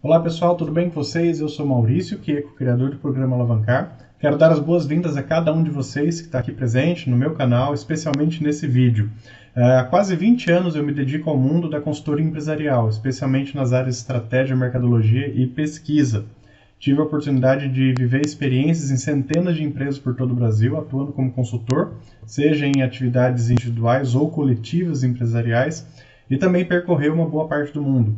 Olá pessoal, tudo bem com vocês? Eu sou Maurício Queco, criador do programa Alavancar. Quero dar as boas-vindas a cada um de vocês que está aqui presente no meu canal, especialmente nesse vídeo. Há quase 20 anos eu me dedico ao mundo da consultoria empresarial, especialmente nas áreas de estratégia, mercadologia e pesquisa. Tive a oportunidade de viver experiências em centenas de empresas por todo o Brasil, atuando como consultor, seja em atividades individuais ou coletivas empresariais, e também percorrer uma boa parte do mundo.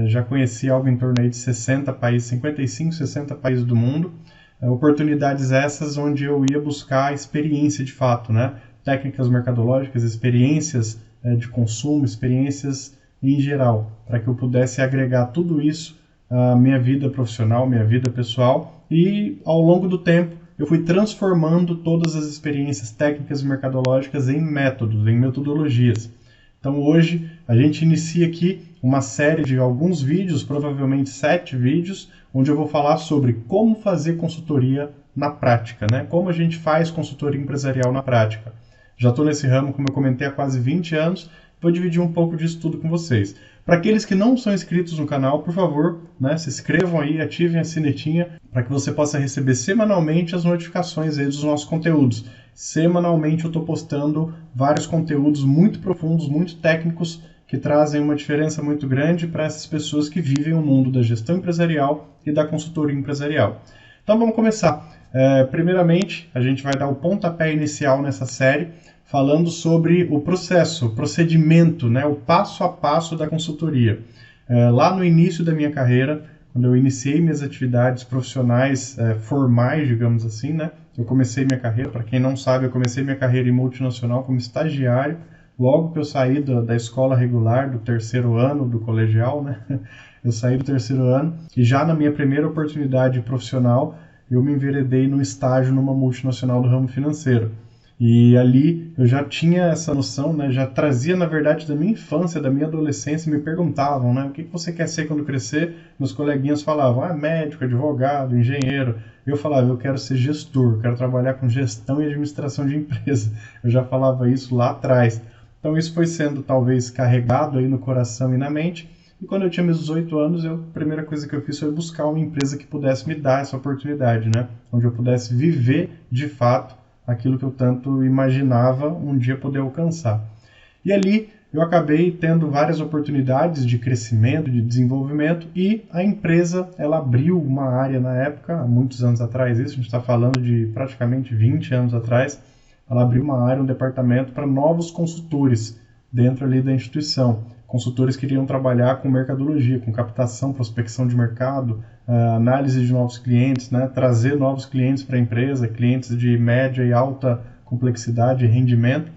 Já conheci algo em torno aí de 60 países, 55, 60 países do mundo. Oportunidades essas onde eu ia buscar experiência de fato, né? Técnicas mercadológicas, experiências de consumo, experiências em geral, para que eu pudesse agregar tudo isso à minha vida profissional, minha vida pessoal, e ao longo do tempo eu fui transformando todas as experiências técnicas e mercadológicas em métodos, em metodologias. Então hoje a gente inicia aqui uma série de alguns vídeos, provavelmente 7 vídeos, onde eu vou falar sobre como fazer consultoria na prática, né? Como a gente faz consultoria empresarial na prática. Já estou nesse ramo, como eu comentei, há quase 20 anos, vou dividir um pouco disso tudo com vocês. Para aqueles que não são inscritos no canal, por favor, né, se inscrevam aí, ativem a sinetinha para que você possa receber semanalmente as notificações aí dos nossos conteúdos. Semanalmente eu estou postando vários conteúdos muito profundos, muito técnicos, que trazem uma diferença muito grande para essas pessoas que vivem o mundo da gestão empresarial e da consultoria empresarial. Então vamos começar. Primeiramente, a gente vai dar o pontapé inicial nessa série, falando sobre o processo, o procedimento, né, o passo a passo da consultoria. Lá no início da minha carreira, quando eu iniciei minhas atividades profissionais formais, digamos assim, né, eu comecei minha carreira, para quem não sabe, eu comecei minha carreira em multinacional como estagiário, logo que eu saí da escola regular, do terceiro ano do colegial, né, eu saí do terceiro ano, e já na minha primeira oportunidade profissional, eu me enveredei no estágio numa multinacional do ramo financeiro. E ali eu já tinha essa noção, né? Já trazia, na verdade, da minha infância, da minha adolescência, me perguntavam, né? O que você quer ser quando crescer? Meus coleguinhas falavam, médico, advogado, engenheiro. Eu falava, eu quero ser gestor, quero trabalhar com gestão e administração de empresa. Eu já falava isso lá atrás. Então isso foi sendo, talvez, carregado aí no coração e na mente. E quando eu tinha meus 18 anos, a primeira coisa que eu fiz foi buscar uma empresa que pudesse me dar essa oportunidade, né? Onde eu pudesse viver, de fato, aquilo que eu tanto imaginava um dia poder alcançar. E ali eu acabei tendo várias oportunidades de crescimento, de desenvolvimento, e a empresa ela abriu uma área na época, há muitos anos atrás, isso a gente está falando de praticamente 20 anos atrás, ela abriu uma área, um departamento para novos consultores dentro ali da instituição. Consultores que iriam trabalhar com mercadologia, com captação, prospecção de mercado, análise de novos clientes, né? Trazer novos clientes para a empresa, clientes de média e alta complexidade e rendimento.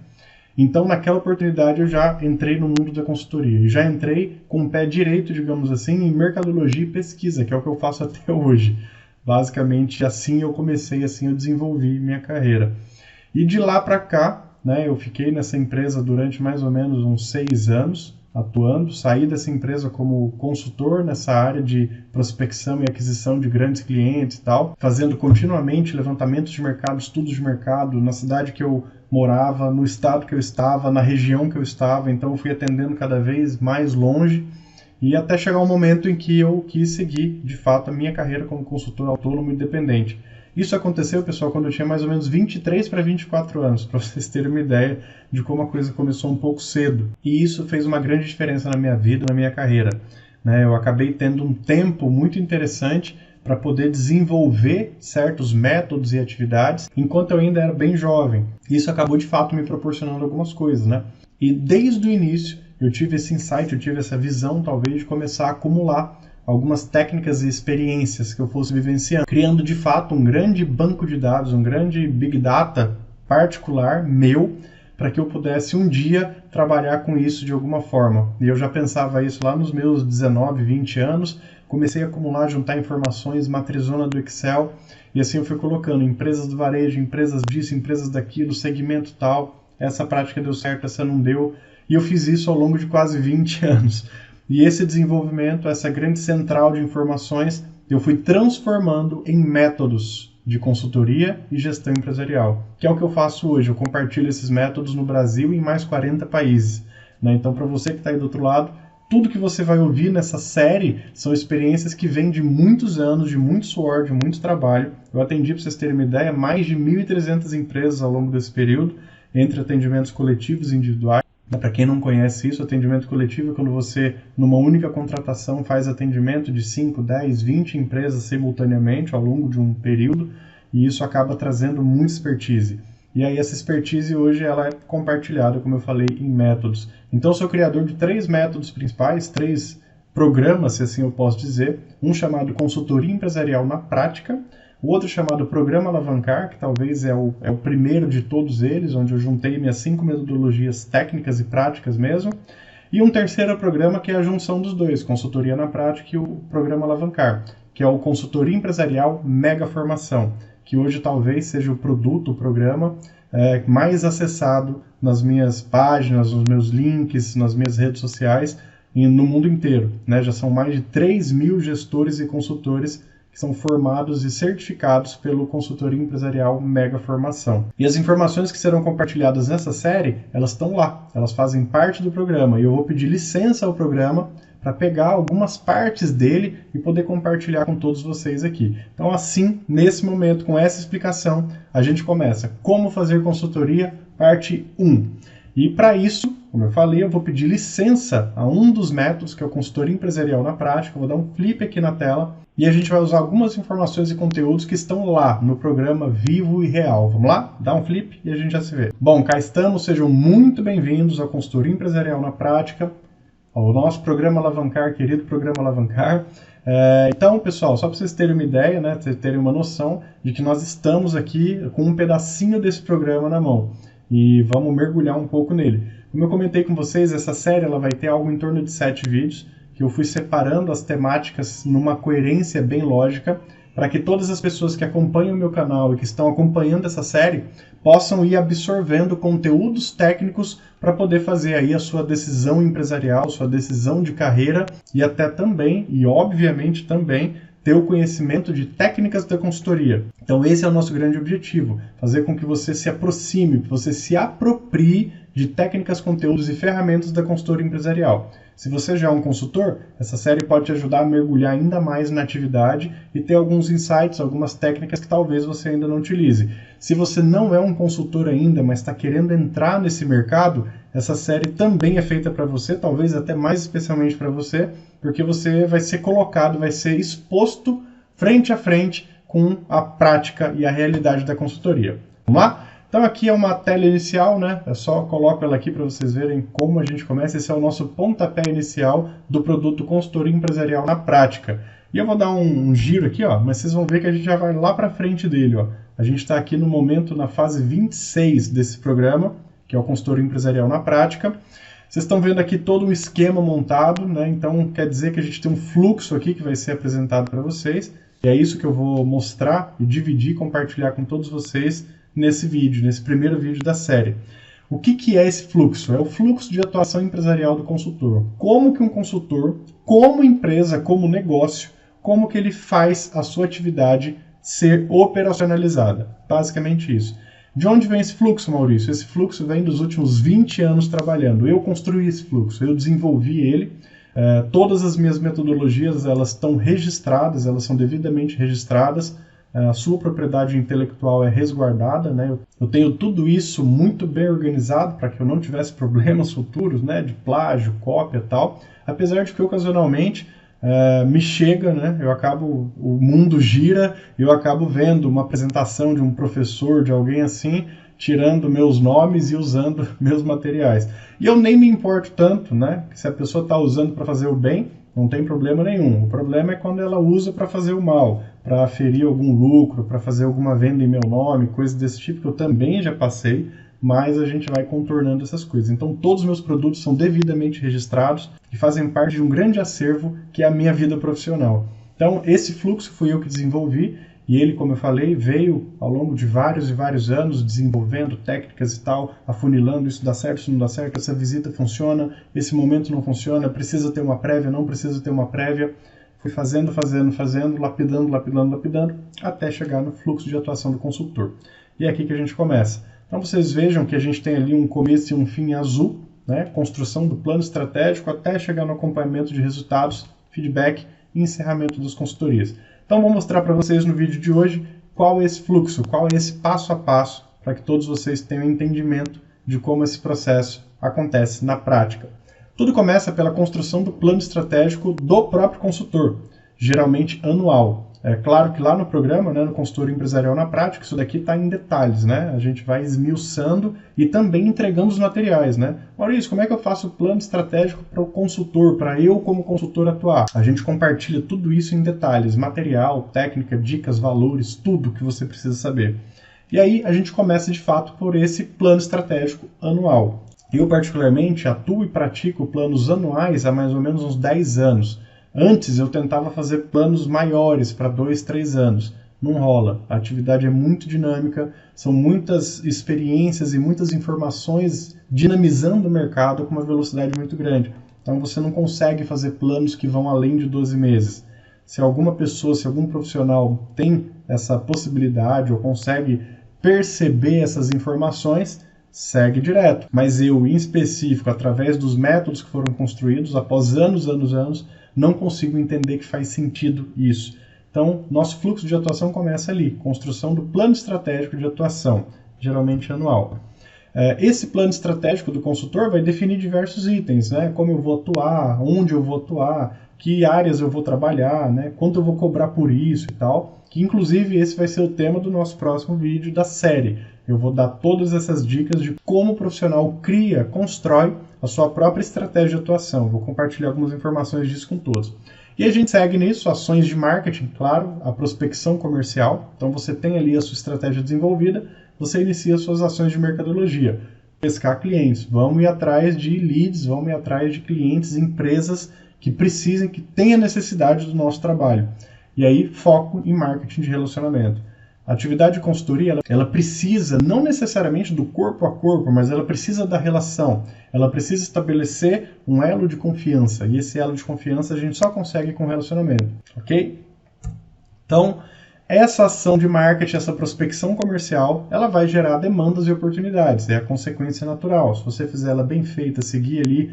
Então, naquela oportunidade, eu já entrei no mundo da consultoria. E já entrei com o pé direito, digamos assim, em mercadologia e pesquisa, que é o que eu faço até hoje. Basicamente, assim eu comecei, assim eu desenvolvi minha carreira. E de lá para cá, né, eu fiquei nessa empresa durante mais ou menos uns 6 anos, atuando, saí dessa empresa como consultor nessa área de prospecção e aquisição de grandes clientes e tal, fazendo continuamente levantamentos de mercado, estudos de mercado, na cidade que eu morava, no estado que eu estava, na região que eu estava, então eu fui atendendo cada vez mais longe, e até chegar um momento em que eu quis seguir, de fato, a minha carreira como consultor autônomo e independente. Isso aconteceu, pessoal, quando eu tinha mais ou menos 23 para 24 anos, para vocês terem uma ideia de como a coisa começou um pouco cedo. E isso fez uma grande diferença na minha vida, na minha carreira. Né? Eu acabei tendo um tempo muito interessante para poder desenvolver certos métodos e atividades enquanto eu ainda era bem jovem. Isso acabou, de fato, me proporcionando algumas coisas, né? E desde o início eu tive esse insight, eu tive essa visão, talvez, de começar a acumular algumas técnicas e experiências que eu fosse vivenciando, criando de fato um grande banco de dados, um grande Big Data particular meu, para que eu pudesse um dia trabalhar com isso de alguma forma. E eu já pensava isso lá nos meus 19, 20 anos, comecei a acumular, juntar informações, matrizona do Excel, e assim eu fui colocando empresas do varejo, empresas disso, empresas daquilo, segmento tal, essa prática deu certo, essa não deu, e eu fiz isso ao longo de quase 20 anos. E esse desenvolvimento, essa grande central de informações, eu fui transformando em métodos de consultoria e gestão empresarial, que é o que eu faço hoje. Eu compartilho esses métodos no Brasil e em mais 40 países. Né? Então, para você que está aí do outro lado, Tudo que você vai ouvir nessa série são experiências que vêm de muitos anos, de muito suor, de muito trabalho. Eu atendi, para vocês terem uma ideia, mais de 1.300 empresas ao longo desse período, entre atendimentos coletivos e individuais. Para quem não conhece isso, atendimento coletivo é quando você, numa única contratação, faz atendimento de 5, 10, 20 empresas simultaneamente ao longo de um período, e isso acaba trazendo muita expertise. E aí essa expertise hoje ela é compartilhada, como eu falei, em métodos. Então eu sou criador de 3 métodos principais, 3 programas, se assim eu posso dizer. Um chamado Consultoria Empresarial na Prática, o outro chamado Programa Alavancar, que talvez é o primeiro de todos eles, onde eu juntei minhas 5 metodologias técnicas e práticas mesmo. E um terceiro programa que é a junção dos dois, Consultoria na Prática e o Programa Alavancar, que é o Consultoria Empresarial Mega Formação, que hoje talvez seja o produto, o programa mais acessado nas minhas páginas, nos meus links, nas minhas redes sociais e no mundo inteiro, né? Já são mais de 3.000 gestores e consultores que são formados e certificados pelo Consultoria Empresarial Mega Formação. E as informações que serão compartilhadas nessa série, elas estão lá, elas fazem parte do programa, e eu vou pedir licença ao programa para pegar algumas partes dele e poder compartilhar com todos vocês aqui. Então, assim, nesse momento, com essa explicação, a gente começa. Como fazer consultoria, parte 1. E para isso, como eu falei, eu vou pedir licença a um dos métodos, que é o Consultoria Empresarial na Prática. Eu vou dar um flip aqui na tela e a gente vai usar algumas informações e conteúdos que estão lá no programa Vivo e Real. Vamos lá? Dá um flip e a gente já se vê. Bom, cá estamos. Sejam muito bem-vindos ao Consultoria Empresarial na Prática, ao nosso programa Alavancar, querido programa Alavancar. Então, pessoal, só para vocês terem uma ideia, né, terem uma noção de que nós estamos aqui com um pedacinho desse programa na mão e vamos mergulhar um pouco nele. Como eu comentei com vocês, essa série ela vai ter algo em torno de 7 vídeos, que eu fui separando as temáticas numa coerência bem lógica, para que todas as pessoas que acompanham o meu canal e que estão acompanhando essa série possam ir absorvendo conteúdos técnicos para poder fazer aí a sua decisão empresarial, sua decisão de carreira e até também, e obviamente também, ter o conhecimento de técnicas da consultoria. Então esse é o nosso grande objetivo, fazer com que você se aproxime, que você se aproprie de técnicas, conteúdos e ferramentas da consultoria empresarial. Se você já é um consultor, essa série pode te ajudar a mergulhar ainda mais na atividade e ter alguns insights, algumas técnicas que talvez você ainda não utilize. Se você não é um consultor ainda, mas está querendo entrar nesse mercado, essa série também é feita para você, talvez até mais especialmente para você, porque você vai ser colocado, vai ser exposto frente a frente com a prática e a realidade da consultoria. Vamos lá? Então aqui é uma tela inicial, né? Eu só coloco ela aqui para vocês verem como a gente começa. Esse é o nosso pontapé inicial do produto Consultoria Empresarial na Prática. E eu vou dar um giro aqui, ó, mas vocês vão ver que a gente já vai lá para frente dele, ó. A gente está aqui no momento na fase 26 desse programa, que é o Consultoria Empresarial na Prática. Vocês estão vendo aqui todo um esquema montado, né? Então quer dizer que a gente tem um fluxo aqui que vai ser apresentado para vocês. E é isso que eu vou mostrar e dividir, compartilhar com todos vocês nesse vídeo, nesse primeiro vídeo da série. O que é esse fluxo? É o fluxo de atuação empresarial do consultor. Como que um consultor, como empresa, como negócio, como que ele faz a sua atividade ser operacionalizada? Basicamente isso. De onde vem esse fluxo, Maurício? Esse fluxo vem dos últimos 20 anos trabalhando. Eu construí esse fluxo, eu desenvolvi ele. Todas as minhas metodologias elas estão registradas, elas são devidamente registradas. A sua propriedade intelectual é resguardada, né? Eu tenho tudo isso muito bem organizado para que eu não tivesse problemas futuros, né? De plágio, cópia e tal. Apesar de que ocasionalmente me chega, né? O mundo gira, eu acabo vendo uma apresentação de um professor, de alguém assim, tirando meus nomes e usando meus materiais. E eu nem me importo tanto, né? Se a pessoa está usando para fazer o bem, não tem problema nenhum. O problema é quando ela usa para fazer o mal, para aferir algum lucro, para fazer alguma venda em meu nome, coisas desse tipo que eu também já passei, mas a gente vai contornando essas coisas. Então todos os meus produtos são devidamente registrados e fazem parte de um grande acervo que é a minha vida profissional. Então esse fluxo fui eu que desenvolvi e ele, como eu falei, veio ao longo de vários e vários anos desenvolvendo técnicas e tal, afunilando, isso dá certo, isso não dá certo, essa visita funciona, esse momento não funciona, precisa ter uma prévia, não precisa ter uma prévia. Fui fazendo, lapidando, até chegar no fluxo de atuação do consultor. E é aqui que a gente começa. Então vocês vejam que a gente tem ali um começo e um fim azul, né? Construção do plano estratégico até chegar no acompanhamento de resultados, feedback e encerramento das consultorias. Então vou mostrar para vocês no vídeo de hoje qual é esse fluxo, qual é esse passo a passo, para que todos vocês tenham entendimento de como esse processo acontece na prática. Tudo começa pela construção do plano estratégico do próprio consultor, geralmente anual. É claro que lá no programa, né, no Consultoria Empresarial na Prática, isso daqui está em detalhes, né? A gente vai esmiuçando e também entregando os materiais, né? Maurício, como é que eu faço o plano estratégico para o consultor, para eu como consultor atuar? A gente compartilha tudo isso em detalhes, material, técnica, dicas, valores, tudo que você precisa saber. E aí a gente começa de fato por esse plano estratégico anual. Eu particularmente atuo e pratico planos anuais há mais ou menos uns 10 anos. Antes eu tentava fazer planos maiores para 2, 3 anos. Não rola. A atividade é muito dinâmica, são muitas experiências e muitas informações dinamizando o mercado com uma velocidade muito grande. Então você não consegue fazer planos que vão além de 12 meses. Se alguma pessoa, se algum profissional tem essa possibilidade ou consegue perceber essas informações, segue direto. Mas eu, em específico, através dos métodos que foram construídos após anos, não consigo entender que faz sentido isso. Então, nosso fluxo de atuação começa ali, construção do plano estratégico de atuação, geralmente anual. Esse plano estratégico do consultor vai definir diversos itens, né? Como eu vou atuar, onde eu vou atuar, que áreas eu vou trabalhar, né? Quanto eu vou cobrar por isso e tal, que inclusive esse vai ser o tema do nosso próximo vídeo da série. Eu vou dar todas essas dicas de como o profissional cria, constrói a sua própria estratégia de atuação. Vou compartilhar algumas informações disso com todos. E a gente segue nisso, ações de marketing, claro, a prospecção comercial. Então você tem ali a sua estratégia desenvolvida, você inicia suas ações de mercadologia. Pescar clientes, vamos ir atrás de leads, vamos ir atrás de clientes, empresas que precisem, que tenham necessidade do nosso trabalho. E aí, foco em marketing de relacionamento. A atividade de consultoria, ela precisa, não necessariamente do corpo a corpo, mas ela precisa da relação. Ela precisa estabelecer um elo de confiança. E esse elo de confiança a gente só consegue com relacionamento, ok? Então, essa ação de marketing, essa prospecção comercial, ela vai gerar demandas e oportunidades. É a consequência natural. Se você fizer ela bem feita, seguir ali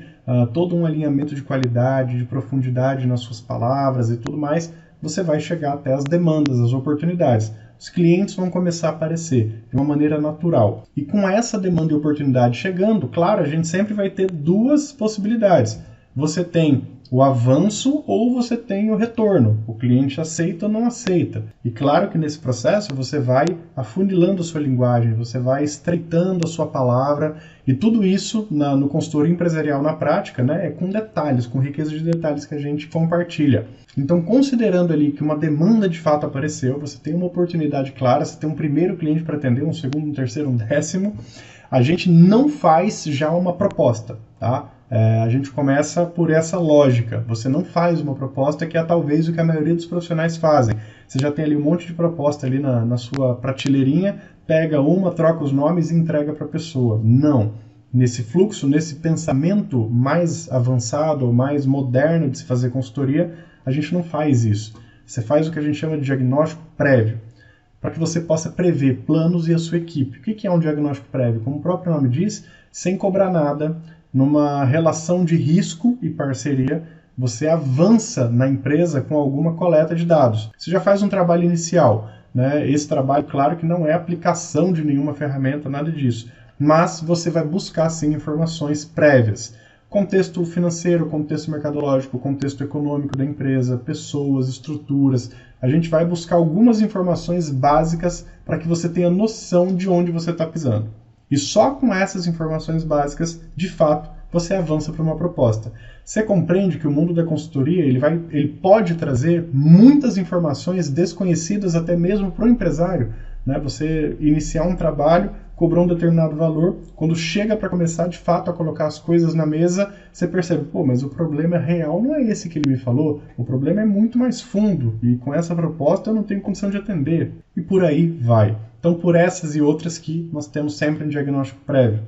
todo um alinhamento de qualidade, de profundidade nas suas palavras e tudo mais, você vai chegar até as demandas, as oportunidades. Os clientes vão começar a aparecer de uma maneira natural. E com essa demanda e oportunidade chegando, claro, a gente sempre vai ter duas possibilidades. Você tem o avanço ou você tem o retorno. O cliente aceita ou não aceita. E claro que nesse processo você vai afunilando a sua linguagem, você vai estreitando a sua palavra, e tudo isso no consultoria empresarial na prática, né, é com detalhes, com riqueza de detalhes que a gente compartilha. Então, considerando ali que uma demanda de fato apareceu, você tem uma oportunidade clara, você tem um primeiro cliente para atender, um segundo, um terceiro, um décimo, a gente não faz já uma proposta, tá? A gente começa por essa lógica. Você não faz uma proposta que é talvez o que a maioria dos profissionais fazem. Você já tem ali um monte de proposta ali na sua prateleirinha, pega uma, troca os nomes e entrega para a pessoa. Não. Nesse fluxo, nesse pensamento mais avançado ou mais moderno de se fazer consultoria, a gente não faz isso. Você faz o que a gente chama de diagnóstico prévio, para que você possa prever planos e a sua equipe. O que é um diagnóstico prévio? Como o próprio nome diz, sem cobrar nada, numa relação de risco e parceria, você avança na empresa com alguma coleta de dados. Você já faz um trabalho inicial, né? Esse trabalho, claro que não é aplicação de nenhuma ferramenta, nada disso, mas você vai buscar sim informações prévias. Contexto financeiro, contexto mercadológico, contexto econômico da empresa, pessoas, estruturas. A gente vai buscar algumas informações básicas para que você tenha noção de onde você está pisando. E só com essas informações básicas, de fato, você avança para uma proposta. Você compreende que o mundo da consultoria ele pode trazer muitas informações desconhecidas até mesmo para o empresário, né? Você iniciar um trabalho, cobrou um determinado valor, quando chega para começar de fato a colocar as coisas na mesa, você percebe, pô, mas o problema real não é esse que ele me falou, o problema é muito mais fundo, e com essa proposta eu não tenho condição de atender. E por aí vai. Então, por essas e outras que nós temos sempre um diagnóstico prévio.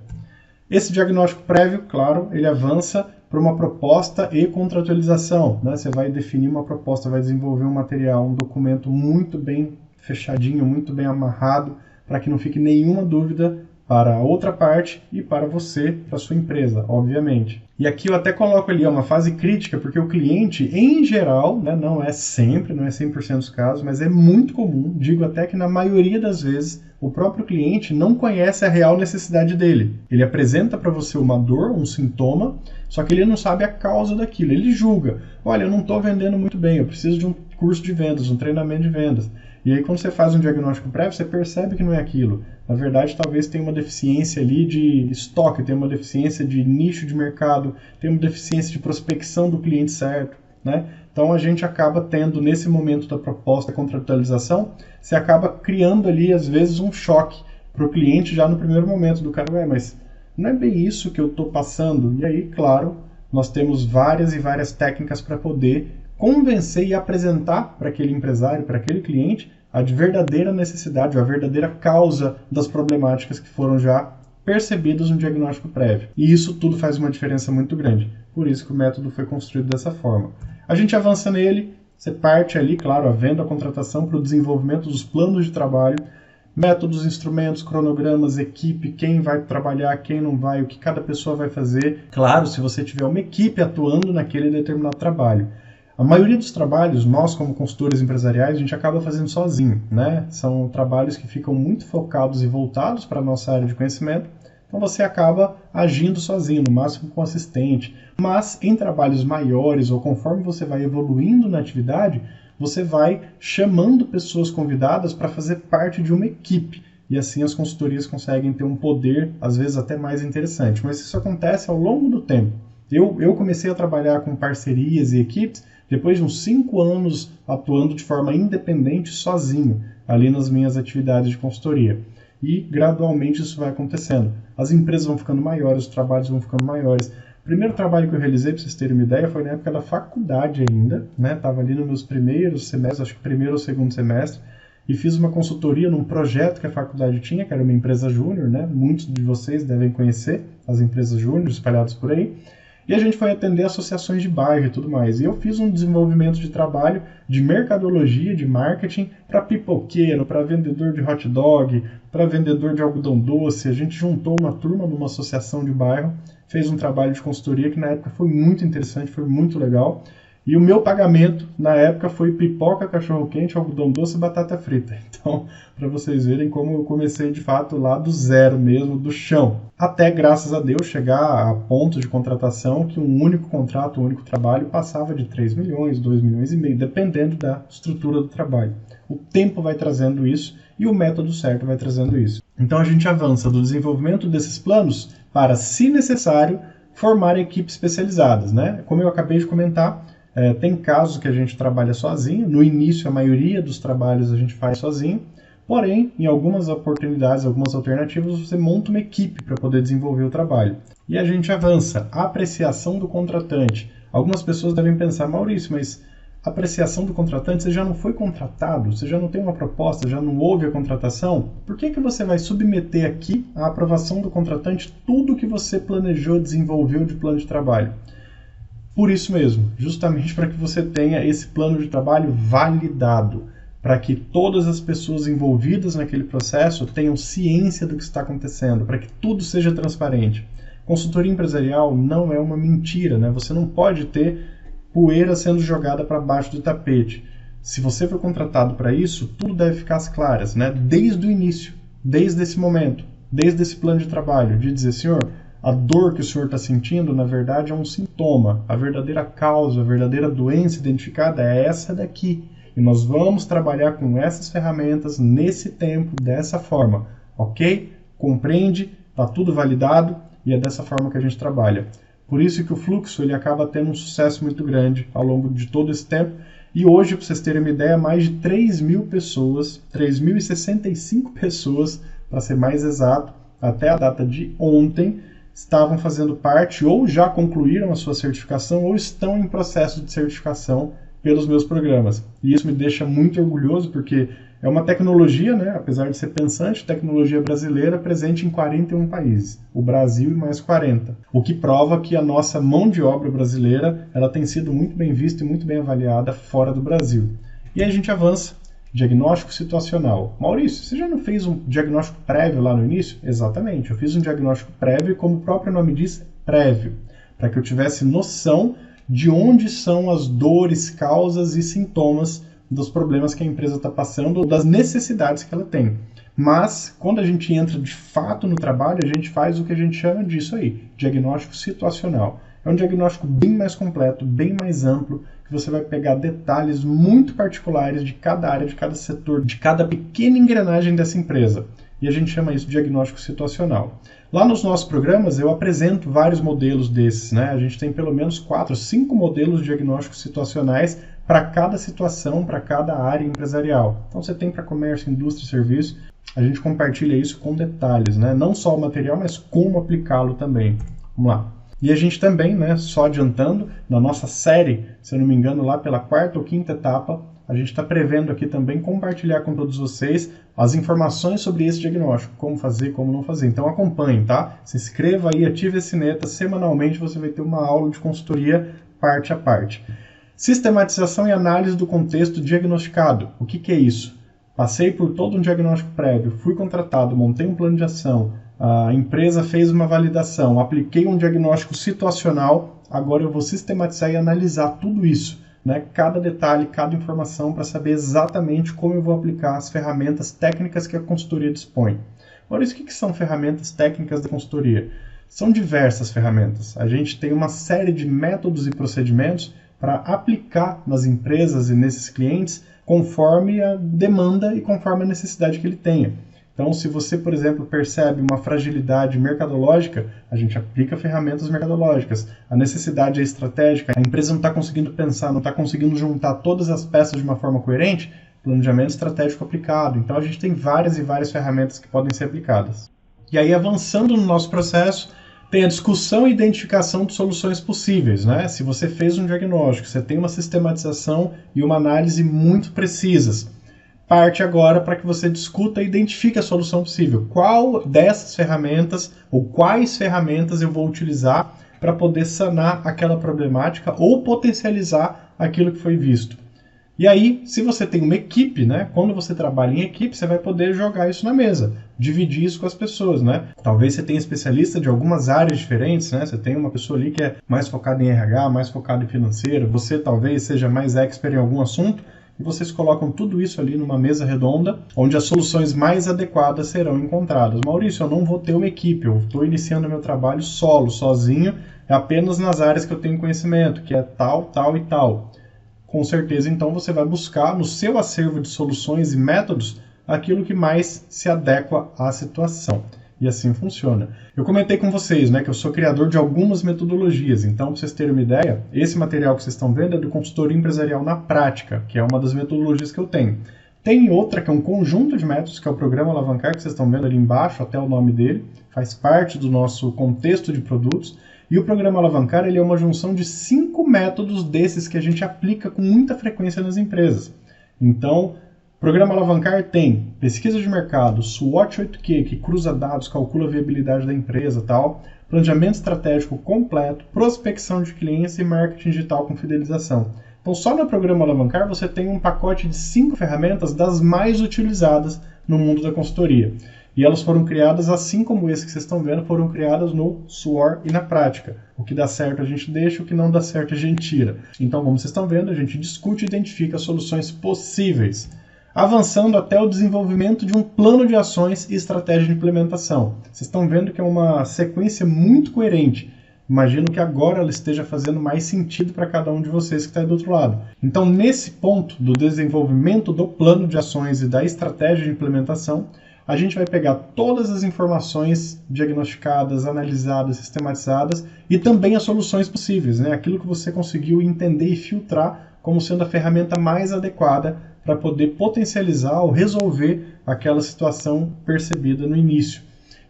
Esse diagnóstico prévio, claro, ele avança para uma proposta e contratualização, né? Você vai definir uma proposta, vai desenvolver um material, um documento muito bem fechadinho, muito bem amarrado, para que não fique nenhuma dúvida para a outra parte e para você, para a sua empresa, obviamente. E aqui eu até coloco ali uma fase crítica, porque o cliente, em geral, né, não é sempre, não é 100% dos casos, mas é muito comum, digo até que na maioria das vezes, o próprio cliente não conhece a real necessidade dele. Ele apresenta para você uma dor, um sintoma, só que ele não sabe a causa daquilo. Ele julga, olha, eu não estou vendendo muito bem, eu preciso de um curso de vendas, um treinamento de vendas. E aí quando você faz um diagnóstico prévio, você percebe que não é aquilo. Na verdade, talvez tenha uma deficiência ali de estoque, tenha uma deficiência de nicho de mercado, tenha uma deficiência de prospecção do cliente certo, né? Então a gente acaba tendo, nesse momento da proposta de contratualização, você acaba criando ali, às vezes, um choque para o cliente já no primeiro momento do cara, mas não é bem isso que eu estou passando. E aí, claro, nós temos várias e várias técnicas para poder convencer e apresentar para aquele empresário, para aquele cliente, a verdadeira necessidade, a verdadeira causa das problemáticas que foram já percebidas no diagnóstico prévio. E isso tudo faz uma diferença muito grande. Por isso que o método foi construído dessa forma. A gente avança nele, você parte ali, claro, a venda, a contratação para o desenvolvimento dos planos de trabalho, métodos, instrumentos, cronogramas, equipe, quem vai trabalhar, quem não vai, o que cada pessoa vai fazer. Claro, se você tiver uma equipe atuando naquele determinado trabalho. A maioria dos trabalhos, nós como consultores empresariais, a gente acaba fazendo sozinho, né? São trabalhos que ficam muito focados e voltados para a nossa área de conhecimento, então você acaba agindo sozinho, no máximo com assistente. Mas em trabalhos maiores, ou conforme você vai evoluindo na atividade, você vai chamando pessoas convidadas para fazer parte de uma equipe. E assim as consultorias conseguem ter um poder, às vezes até mais interessante. Mas isso acontece ao longo do tempo. Eu comecei a trabalhar com parcerias e equipes depois de uns 5 anos atuando de forma independente, sozinho, ali nas minhas atividades de consultoria. E gradualmente isso vai acontecendo. As empresas vão ficando maiores, os trabalhos vão ficando maiores. O primeiro trabalho que eu realizei, para vocês terem uma ideia, foi na época da faculdade ainda, né? Estava ali nos meus primeiros semestres, acho que primeiro ou segundo semestre, e fiz uma consultoria num projeto que a faculdade tinha, que era uma empresa júnior, né? Muitos de vocês devem conhecer as empresas júnior espalhadas por aí. E a gente foi atender associações de bairro e tudo mais. E eu fiz um desenvolvimento de trabalho de mercadologia, de marketing, para pipoqueiro, para vendedor de hot dog, para vendedor de algodão doce. A gente juntou uma turma numa associação de bairro, fez um trabalho de consultoria que na época foi muito interessante, foi muito legal. E o meu pagamento, na época, foi pipoca, cachorro-quente, algodão doce e batata frita. Então, para vocês verem como eu comecei, de fato, lá do zero mesmo, do chão. Até, graças a Deus, chegar a ponto de contratação que um único contrato, um único trabalho, passava de 3 milhões, 2 milhões e meio, dependendo da estrutura do trabalho. O tempo vai trazendo isso e o método certo vai trazendo isso. Então, a gente avança do desenvolvimento desses planos para, se necessário, formar equipes especializadas, né? Como eu acabei de comentar, tem casos que a gente trabalha sozinho, no início a maioria dos trabalhos a gente faz sozinho, porém, em algumas oportunidades, algumas alternativas, você monta uma equipe para poder desenvolver o trabalho. E a gente avança. A apreciação do contratante. Algumas pessoas devem pensar, Maurício, mas a apreciação do contratante, você já não foi contratado, você já não tem uma proposta, já não houve a contratação, por que você vai submeter aqui à aprovação do contratante tudo que você planejou, desenvolveu de plano de trabalho? Por isso mesmo, justamente para que você tenha esse plano de trabalho validado, para que todas as pessoas envolvidas naquele processo tenham ciência do que está acontecendo, para que tudo seja transparente. Consultoria empresarial não é uma mentira, né? Você não pode ter poeira sendo jogada para baixo do tapete. Se você for contratado para isso, tudo deve ficar às claras, né? Desde o início, desde esse momento, desde esse plano de trabalho, de dizer, senhor, a dor que o senhor está sentindo, na verdade, é um sintoma. A verdadeira causa, a verdadeira doença identificada é essa daqui. E nós vamos trabalhar com essas ferramentas, nesse tempo, dessa forma. Ok? Compreende? Está tudo validado e é dessa forma que a gente trabalha. Por isso que o fluxo ele acaba tendo um sucesso muito grande ao longo de todo esse tempo. E hoje, para vocês terem uma ideia, mais de 3.000 pessoas, 3.065 pessoas, para ser mais exato, até a data de ontem, estavam fazendo parte ou já concluíram a sua certificação ou estão em processo de certificação pelos meus programas. E isso me deixa muito orgulhoso porque é uma tecnologia, né, apesar de ser pensante, tecnologia brasileira presente em 41 países. O Brasil e mais 40. O que prova que a nossa mão de obra brasileira ela tem sido muito bem vista e muito bem avaliada fora do Brasil. E aí a gente avança. Diagnóstico situacional. Maurício, você já não fez um diagnóstico prévio lá no início? Exatamente, eu fiz um diagnóstico prévio e, como o próprio nome diz, prévio, para que eu tivesse noção de onde são as dores, causas e sintomas dos problemas que a empresa está passando ou das necessidades que ela tem. Mas, quando a gente entra de fato no trabalho, a gente faz o que a gente chama disso aí, diagnóstico situacional. É um diagnóstico bem mais completo, bem mais amplo, que você vai pegar detalhes muito particulares de cada área, de cada setor, de cada pequena engrenagem dessa empresa. E a gente chama isso de diagnóstico situacional. Lá nos nossos programas eu apresento vários modelos desses, né? A gente tem pelo menos 4, 5 modelos de diagnósticos situacionais para cada situação, para cada área empresarial. Então você tem para comércio, indústria e serviço. A gente compartilha isso com detalhes, né? Não só o material, mas como aplicá-lo também. Vamos lá. E a gente também, né, só adiantando, na nossa série, se eu não me engano, lá pela 4ª ou 5ª etapa, a gente está prevendo aqui também compartilhar com todos vocês as informações sobre esse diagnóstico, como fazer, como não fazer. Então acompanhe, tá? Se inscreva aí, ative a sineta, semanalmente você vai ter uma aula de consultoria parte a parte. Sistematização e análise do contexto diagnosticado. O que é isso? Passei por todo um diagnóstico prévio, fui contratado, montei um plano de ação, a empresa fez uma validação, apliquei um diagnóstico situacional, agora eu vou sistematizar e analisar tudo isso, né? Cada detalhe, cada informação, para saber exatamente como eu vou aplicar as ferramentas técnicas que a consultoria dispõe. Agora, isso o que são ferramentas técnicas da consultoria? São diversas ferramentas. A gente tem uma série de métodos e procedimentos para aplicar nas empresas e nesses clientes conforme a demanda e conforme a necessidade que ele tenha. Então, se você, por exemplo, percebe uma fragilidade mercadológica, a gente aplica ferramentas mercadológicas. A necessidade é estratégica, a empresa não está conseguindo pensar, não está conseguindo juntar todas as peças de uma forma coerente, planejamento estratégico aplicado. Então, a gente tem várias e várias ferramentas que podem ser aplicadas. E aí, avançando no nosso processo, tem a discussão e identificação de soluções possíveis, né? Se você fez um diagnóstico, você tem uma sistematização e uma análise muito precisas. Parte agora para que você discuta e identifique a solução possível. Qual dessas ferramentas ou quais ferramentas eu vou utilizar para poder sanar aquela problemática ou potencializar aquilo que foi visto. E aí, se você tem uma equipe, né? Quando você trabalha em equipe, você vai poder jogar isso na mesa, dividir isso com as pessoas, né? Talvez você tenha especialista de algumas áreas diferentes, né? Você tem uma pessoa ali que é mais focada em RH, mais focada em financeiro, você talvez seja mais expert em algum assunto, e vocês colocam tudo isso ali numa mesa redonda, onde as soluções mais adequadas serão encontradas. Maurício, eu não vou ter uma equipe, eu estou iniciando meu trabalho solo, sozinho, apenas nas áreas que eu tenho conhecimento, que é tal, tal e tal. Com certeza, então, você vai buscar no seu acervo de soluções e métodos aquilo que mais se adequa à situação. E assim funciona. Eu comentei com vocês, né, que eu sou criador de algumas metodologias. Então, para vocês terem uma ideia, esse material que vocês estão vendo é do Consultoria Empresarial na Prática, que é uma das metodologias que eu tenho. Tem outra que é um conjunto de métodos, que é o Programa Alavancar, que vocês estão vendo ali embaixo, até o nome dele. Faz parte do nosso contexto de produtos. E o Programa Alavancar ele é uma junção de 5 métodos desses que a gente aplica com muita frequência nas empresas. Então, o Programa Alavancar tem pesquisa de mercado, SWOT 8Q, que cruza dados, calcula a viabilidade da empresa, tal, planejamento estratégico completo, prospecção de clientes e marketing digital com fidelização. Então, só no Programa Alavancar você tem um pacote de 5 ferramentas das mais utilizadas no mundo da consultoria. E elas foram criadas, assim como esse que vocês estão vendo, foram criadas no suor e na prática. O que dá certo a gente deixa, o que não dá certo a gente tira. Então, como vocês estão vendo, a gente discute e identifica soluções possíveis, avançando até o desenvolvimento de um plano de ações e estratégia de implementação. Vocês estão vendo que é uma sequência muito coerente. Imagino que agora ela esteja fazendo mais sentido para cada um de vocês que está aí do outro lado. Então, nesse ponto do desenvolvimento do plano de ações e da estratégia de implementação, a gente vai pegar todas as informações diagnosticadas, analisadas, sistematizadas e também as soluções possíveis, né? Aquilo que você conseguiu entender e filtrar como sendo a ferramenta mais adequada para poder potencializar ou resolver aquela situação percebida no início.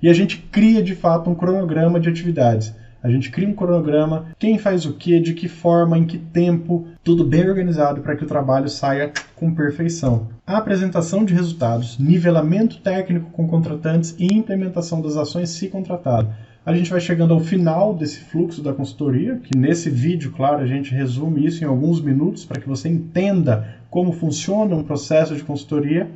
E a gente cria, de fato, um cronograma de atividades. A gente cria um cronograma, quem faz o quê, de que forma, em que tempo, tudo bem organizado para que o trabalho saia com perfeição. A apresentação de resultados, nivelamento técnico com contratantes e implementação das ações se contratado. a gente vai chegando ao final desse fluxo da consultoria, que nesse vídeo, claro, a gente resume isso em alguns minutos para que você entenda como funciona um processo de consultoria,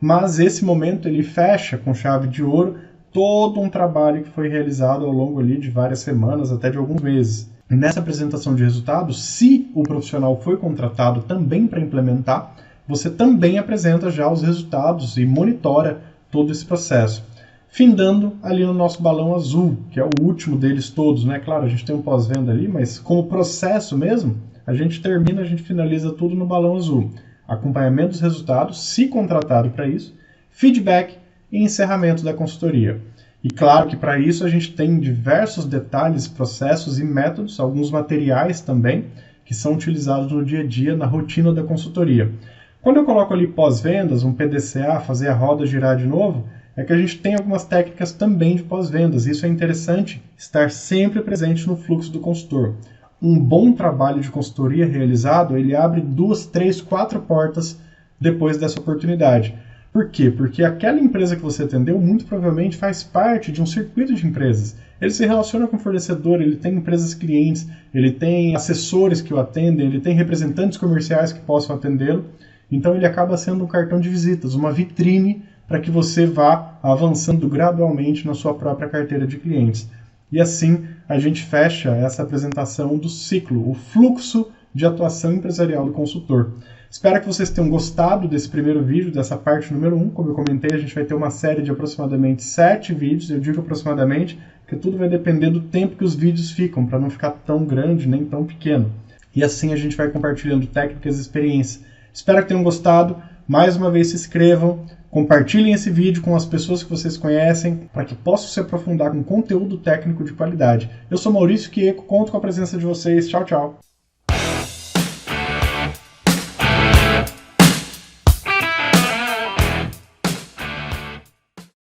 mas esse momento ele fecha com chave de ouro todo um trabalho que foi realizado ao longo ali de várias semanas, até de alguns meses. E nessa apresentação de resultados, se o profissional foi contratado também para implementar, você também apresenta já os resultados e monitora todo esse processo. Findando ali no nosso balão azul, que é o último deles todos, né? Claro, a gente tem um pós-venda ali, mas como processo mesmo, a gente finaliza tudo no balão azul. Acompanhamento dos resultados, se contratado para isso, feedback e encerramento da consultoria. E claro que para isso a gente tem diversos detalhes, processos e métodos, alguns materiais também, que são utilizados no dia a dia, na rotina da consultoria. Quando eu coloco ali pós-vendas, um PDCA, fazer a roda girar de novo, é que a gente tem algumas técnicas também de pós-vendas. Isso é interessante, estar sempre presente no fluxo do consultor. Um bom trabalho de consultoria realizado, ele abre 2, 3, 4 portas depois dessa oportunidade. Por quê? Porque aquela empresa que você atendeu muito provavelmente faz parte de um circuito de empresas. Ele se relaciona com o fornecedor, ele tem empresas clientes, ele tem assessores que o atendem, ele tem representantes comerciais que possam atendê-lo. Então ele acaba sendo um cartão de visitas, uma vitrine para que você vá avançando gradualmente na sua própria carteira de clientes. E assim a gente fecha essa apresentação do ciclo, o fluxo de atuação empresarial do consultor. Espero que vocês tenham gostado desse primeiro vídeo, dessa parte número 1. Como eu comentei, a gente vai ter uma série de aproximadamente 7 vídeos. Eu digo aproximadamente, porque tudo vai depender do tempo que os vídeos ficam, para não ficar tão grande nem tão pequeno. E assim a gente vai compartilhando técnicas e experiências. Espero que tenham gostado. Mais uma vez, se inscrevam, compartilhem esse vídeo com as pessoas que vocês conhecem, para que possam se aprofundar com conteúdo técnico de qualidade. Eu sou Maurício Quieco, conto com a presença de vocês. Tchau, tchau!